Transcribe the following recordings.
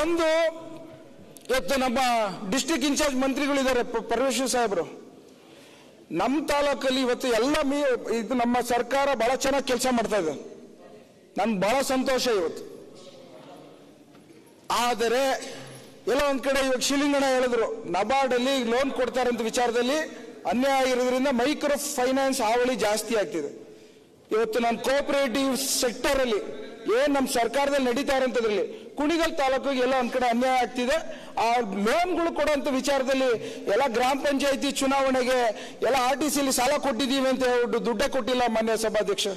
ಒಂದು ಇವತ್ತು ನಮ್ಮ ಡಿಸ್ಟ್ರಿಕ್ಟ್ ಇನ್ಚಾರ್ಜ್ ಮಂತ್ರಿಗಳಿದ್ದಾರೆ ಪರಮೇಶ್ವರ್ ಸಾಹೇಬರು. ನಮ್ಮ ತಾಲೂಕಲ್ಲಿ ಇವತ್ತು ಎಲ್ಲ ಇದು ನಮ್ಮ ಸರ್ಕಾರ ಬಹಳ ಚೆನ್ನಾಗಿ ಕೆಲಸ ಮಾಡ್ತಾ ಇದೆ. ನನ್ಗೆ ಬಹಳ ಸಂತೋಷ ಇವತ್ತು. ಆದರೆ ಎಲ್ಲ ಒಂದ್ ಕಡೆ ಇವಾಗ ಶಿಲಿಂಗಣ್ಣ ಹೇಳಿದ್ರು, ನಬಾರ್ಡ್ ಅಲ್ಲಿ ಲೋನ್ ಕೊಡ್ತಾರಂತ ವಿಚಾರದಲ್ಲಿ ಅನ್ಯಾಯ ಆಗಿರೋದ್ರಿಂದ ಮೈಕ್ರೋ ಫೈನಾನ್ಸ್ ಹಾವಳಿ ಜಾಸ್ತಿ ಆಗ್ತಿದೆ. ಇವತ್ತು ನಾನು ಕೋಆಪರೇಟಿವ್ ಸೆಕ್ಟರ್ ಅಲ್ಲಿ ಏನ್ ನಮ್ಮ ಸರ್ಕಾರದಲ್ಲಿ ನಡೀತಾ ಇರೋಂಥದ್ರಲ್ಲಿ ಕುಣಿಗಲ್ ತಾಲೂಕಿಗೆ ಎಲ್ಲ ಒಂದ್ ಕಡೆ ಅನ್ಯಾಯ ಆಗ್ತಿದೆ. ಆ ಲೋನ್ಗಳು ಕೊಡುವಂತ ವಿಚಾರದಲ್ಲಿ ಎಲ್ಲ ಗ್ರಾಮ ಪಂಚಾಯತಿ ಚುನಾವಣೆಗೆ ಎಲ್ಲ RTC ಸಾಲ ಕೊಟ್ಟಿದ್ದೀವಿ ಅಂತ ಹೇಳ್ಬಿಟ್ಟು ದುಡ್ಡೇ ಕೊಟ್ಟಿಲ್ಲ ಮಾನ್ಯ ಸಭಾಧ್ಯಕ್ಷ.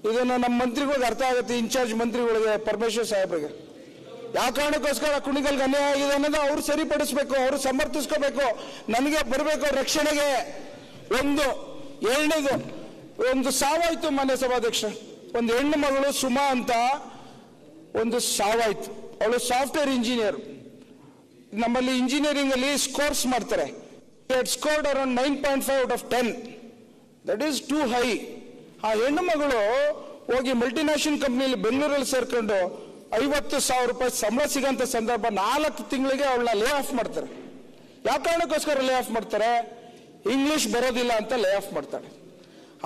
ಇದನ್ನ ನಮ್ಮ ಮಂತ್ರಿಗಳಿಗೆ ಅರ್ಥ ಆಗುತ್ತೆ, ಇನ್ಚಾರ್ಜ್ ಮಂತ್ರಿಗಳಿಗೆ, ಪರಮೇಶ್ವರ್ ಸಾಹೇಬ್ರಿಗೆ. ಯಾವ ಕಾರಣಕ್ಕೋಸ್ಕರ ಕುಣಿಗಲ್ಗೆ ಅನ್ಯಾಯ ಆಗಿದೆ ಅನ್ನೋದು ಅವ್ರು ಸರಿಪಡಿಸ್ಬೇಕು, ಅವರು ಸಮರ್ಥಿಸ್ಕೋಬೇಕು, ನನಗೆ ಬರಬೇಕು ರಕ್ಷಣೆಗೆ. ಒಂದು ಎರಡನೇದು, ಒಂದು ಸಾವಾಯ್ತು ಮಾನ್ಯ ಸಭಾಧ್ಯಕ್ಷ. ಒಂದು ಹೆಣ್ಣು ಮಗಳು ಸುಮಾ ಅಂತ ಒಂದು ಸಾವಾಯ್ತು. ಅವಳು ಸಾಫ್ಟ್ವೇರ್ ಇಂಜಿನಿಯರ್. ನಮ್ಮಲ್ಲಿ ಇಂಜಿನಿಯರಿಂಗ್ ಅಲ್ಲಿ ಸ್ಕೋರ್ಸ್ ಮಾಡ್ತಾರೆ. Scored around 9.5 out of 10. That is two high. ಆ ಹೆಣ್ಣು ಮಗಳು ಹೋಗಿ ಮಲ್ಟಿನ್ಯಾಷನಲ್ ಕಂಪ್ನಿಯಲ್ಲಿ ಬೆಂಗಳೂರಲ್ಲಿ ಸೇರ್ಕೊಂಡು 50,000 ರೂಪಾಯಿ ಸಂಬಳ ಸಿಗಂತ ಸಂದರ್ಭ 4 ತಿಂಗಳಿಗೆ ಅವಳನ್ನ ಲೇ ಆಫ್ ಮಾಡ್ತಾರೆ. ಯಾವ ಕಾರಣಕ್ಕೋಸ್ಕರ ಲೇ ಆಫ್ ಮಾಡ್ತಾರೆ? ಇಂಗ್ಲಿಷ್ ಬರೋದಿಲ್ಲ ಅಂತ ಲೇ ಆಫ್ ಮಾಡ್ತಾಳೆ.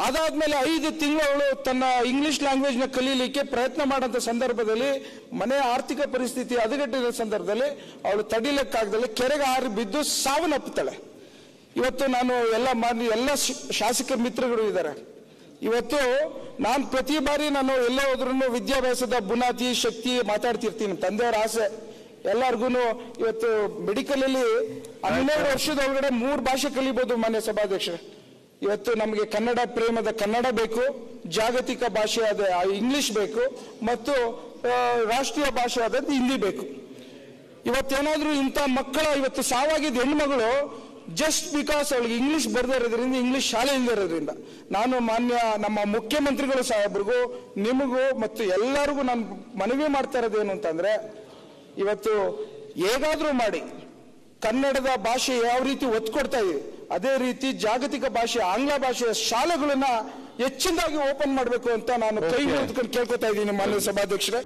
ಅದಾದ್ಮೇಲೆ 5 ತಿಂಗಳು ಅವಳು ತನ್ನ ಇಂಗ್ಲಿಷ್ ಲ್ಯಾಂಗ್ವೇಜ್ ನ ಕಲೀಲಿಕ್ಕೆ ಪ್ರಯತ್ನ ಮಾಡಂತ ಸಂದರ್ಭದಲ್ಲಿ ಮನೆ ಆರ್ಥಿಕ ಪರಿಸ್ಥಿತಿ ಹದಗೆಟ್ಟಿರೋ ಸಂದರ್ಭದಲ್ಲಿ ಅವಳು ತಡಿಲಿಕ್ಕಾಗದಲ್ಲಿ ಕೆರೆಗೆ ಹಾರಿ ಬಿದ್ದು ಸಾವನ್ನಪ್ಪುತ್ತಾಳೆ. ಇವತ್ತು ನಾನು ಎಲ್ಲ ಶಾಸಕ ಮಿತ್ರಗಳು ಇದ್ದಾರೆ. ಇವತ್ತು ನಾನು ಪ್ರತಿ ಬಾರಿ ನಾನು ಎಲ್ಲ ಹೋದ್ರೂ ವಿದ್ಯಾಭ್ಯಾಸದ ಬುನಾದಿ ಶಕ್ತಿ ಮಾತಾಡ್ತಿರ್ತೀನಿ. ತಂದೆಯವರ ಆಸೆ ಎಲ್ಲರಿಗೂ. ಇವತ್ತು ಮೆಡಿಕಲ್ ಅಲ್ಲಿ 12 ವರ್ಷದೊಳಗಡೆ 3 ಭಾಷೆ ಕಲಿಬಹುದು ಮಾನ್ಯ ಸಭಾಧ್ಯಕ್ಷರೇ. ಇವತ್ತು ನಮಗೆ ಕನ್ನಡ ಪ್ರೇಮದ ಕನ್ನಡ ಬೇಕು, ಜಾಗತಿಕ ಭಾಷೆ ಆದ ಇಂಗ್ಲಿಷ್ ಬೇಕು, ಮತ್ತು ರಾಷ್ಟ್ರೀಯ ಭಾಷೆ ಆದದ್ದು ಹಿಂದಿ ಬೇಕು. ಇವತ್ತೇನಾದ್ರೂ ಇಂಥ ಮಕ್ಕಳ ಇವತ್ತು ಸಾವಾಗಿದ್ದ ಹೆಣ್ಮಗಳು ಜಸ್ಟ್ ಬಿಕಾಸ್ ಅವಳಿಗೆ ಇಂಗ್ಲಿಷ್ ಬರದೇ ಇರೋದ್ರಿಂದ, ಇಂಗ್ಲಿಷ್ ಶಾಲೆ ಇಲ್ಲದೆ ಇರೋದ್ರಿಂದ, ನಾನು ಮಾನ್ಯ ನಮ್ಮ ಮುಖ್ಯಮಂತ್ರಿಗಳು ಸಾಹೇಬ್ರಿಗೂ ನಿಮಗೂ ಮತ್ತು ಎಲ್ಲರಿಗೂ ನಾನು ಮನವಿ ಮಾಡ್ತಾ ಇರೋದೇನು ಅಂತಂದ್ರೆ, ಇವತ್ತು ಹೇಗಾದ್ರೂ ಮಾಡಿ ಕನ್ನಡದ ಭಾಷೆ ಯಾವ ರೀತಿ ಒತ್ತು ಕೊಡ್ತಾ ಇದೆ ಅದೇ ರೀತಿ ಜಾಗತಿಕ ಭಾಷೆ ಆಂಗ್ಲ ಭಾಷೆಯ ಶಾಲೆಗಳನ್ನ ಹೆಚ್ಚಿನದಾಗಿ ಓಪನ್ ಮಾಡಬೇಕು ಅಂತ ನಾನು ಕೈ ಮುಗಿದುಕೊಂಡು ಕೇಳ್ಕೊತಾ ಇದ್ದೀನಿ ಮಾನ್ಯ ಸಭಾಧ್ಯಕ್ಷರೇ.